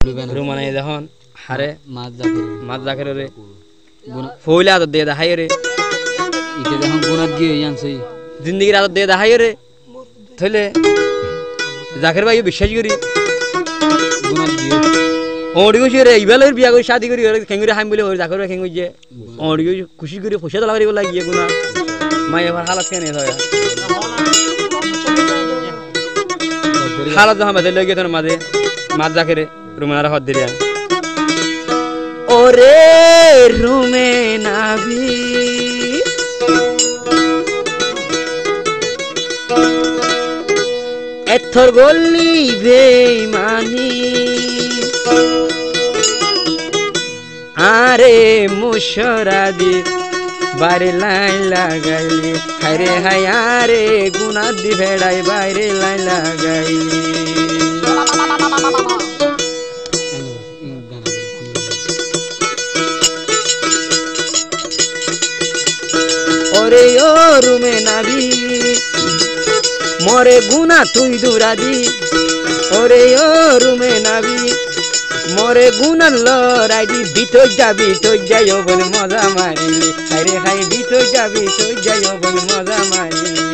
রুমানে যখন হারে মাছ জাকের রে ফইলা তো দে দেখাই রে ইতে যখন গুনাত গিয়ে আনছই জিন্দেগির আদত দে দেখাই রে থইলে জাকের ভাই বিশ্বাস করি গুনাত গিয়ে ওড়ি গেছে রে ইবেলের বিয়া করে শাদি করি খেঙ্গুরে হাম বলে জাকের ভাই খেঙ্গুই যে ওড়ি গেছে খুশি করে পয়সা তো লাগাই বলা গিয়ে গুনা মাই এবার হালাত কেন হয় হালাত যখন বাজে লগে তোর মাঝে মাছ জাকের রুমেনার হাত দিলে ওরে রুমে নাবি এথর গল্লি বেইমানি আরে মুশরাদি বাইরে লাইন লাগাইলি হায়রে হায় আরে গুনাত দি ভেড়াই বাইরে লাইন লাগাইলি ওরে ও রুমে নাবি মরে গুনা তুই দুরাদি ওরে ও রুমে নাবি মরে গুনার লড়াই দি ভিতর যাবি তো যাইও বল মজা মারিলি আরে হাই ভিতর যাবি তো যাইও বল মজা মারিলি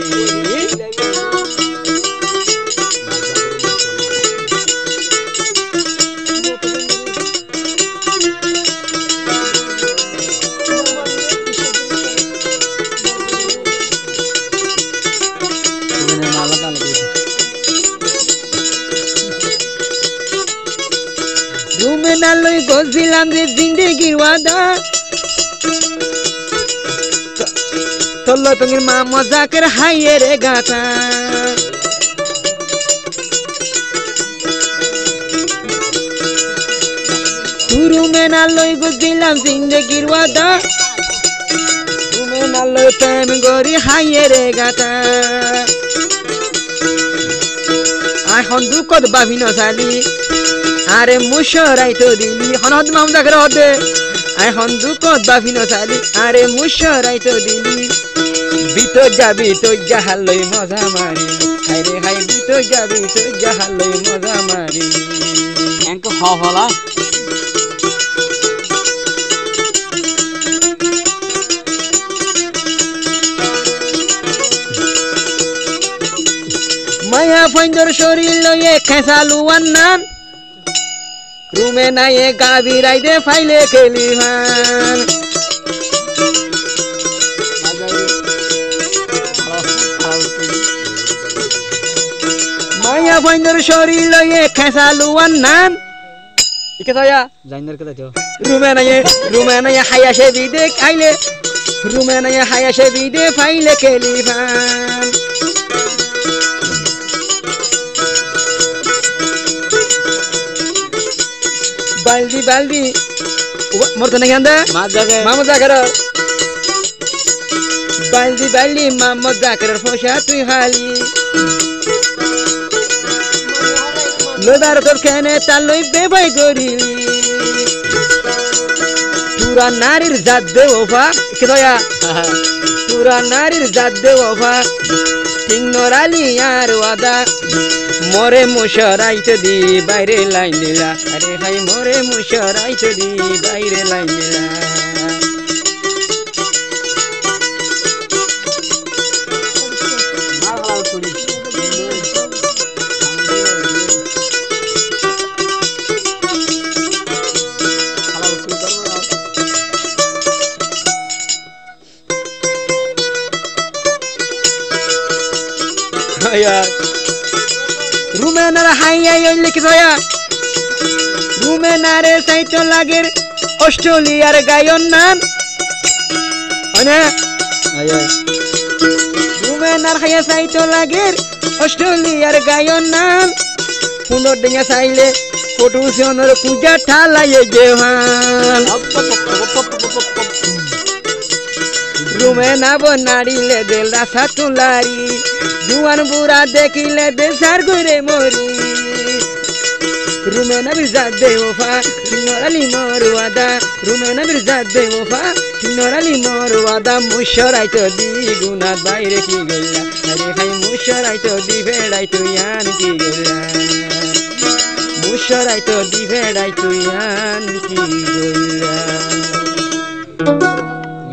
রুমে না লই গছিলাম যে জিন্দেগির ওয়াদা তোল্লো তোমার মা মজাকের হাইয়ে রে গাথা রুমে না লই গছিলাম জিন্দেগির ওয়াদা রুমে না লই প্রেম গরি হাইয়ে রে গাথা এখন দুঃখত বাভিন চালি আরে মুশরাই তো দিলি হনদ মামদা করে হদে এখন দুঃখত বাভিন চালি আরে মুশরাই তো দিলি ভিতর যাবি তো জাহালই মজা মারি আরে হাই ভিতর যাবি তো জাহালই মজা মারি এনক হলা মায়া ফাইন্দর শরীর লয়ে খেসালু আন্নান রুমে নাই গাবি রাইদে ফাইলে খেলি ভান মায়া ফাইন্দর শরীর লয়ে খেসালু আন্নান ইকে তায়া জাইনার কথা তো রুমে নাই হায়া সে বিদে খাইলে রুমে নাই হায়া সে বিদে ফাইলে খেলি ভান বালদি বালদি মরতে নাকি আন্দা মামদ জাকের বালদি বালদি মামদ জাকের ফসা তুই হালি লোদার তোর কেনে তার লই বেবাই করিলি পুরা নারীর জাত দে ওফা কে দয়া পুরা নারীর জাত দে ওফা ঠিক নরালি আর ওয়াদা মরে মুশরাইতে দি বাইরে লাইন দিলা আরে ভাই মরে মুশরাইতে দি বাইরে লাইন দিলা রুমেনার হাইয়া লিখে দয়া রুমেনারে সাইতো লাগের অস্ট্রেলিয়ার গায়ন নাম রুমেনার হাইয়া সাইতো লাগের অস্ট্রেলিয়ার গায়ন নাম পুনর ডিঙা চাইলে ফটো সিয়নের পূজা ঠালাইয়ে জেহান রুমেনা বনাড়িলে দেল রাসা তুলারি জুয়ান বুড়া দেখিলে দেশার ঘুরে মরি রুমেনা বিরজাত দে ওফা নরালি মরওয়াদা রুমেনা বিরজাত দে ওফা নরালি মরওয়াদা মুশরাই তো দি গুনাত বাইরে কি গইলা আরে ভাই মুশরাই তো দি বেড়াই তুই আন কি গইলা মুশরাই তো দিবে রাই তুই আন কি গইলা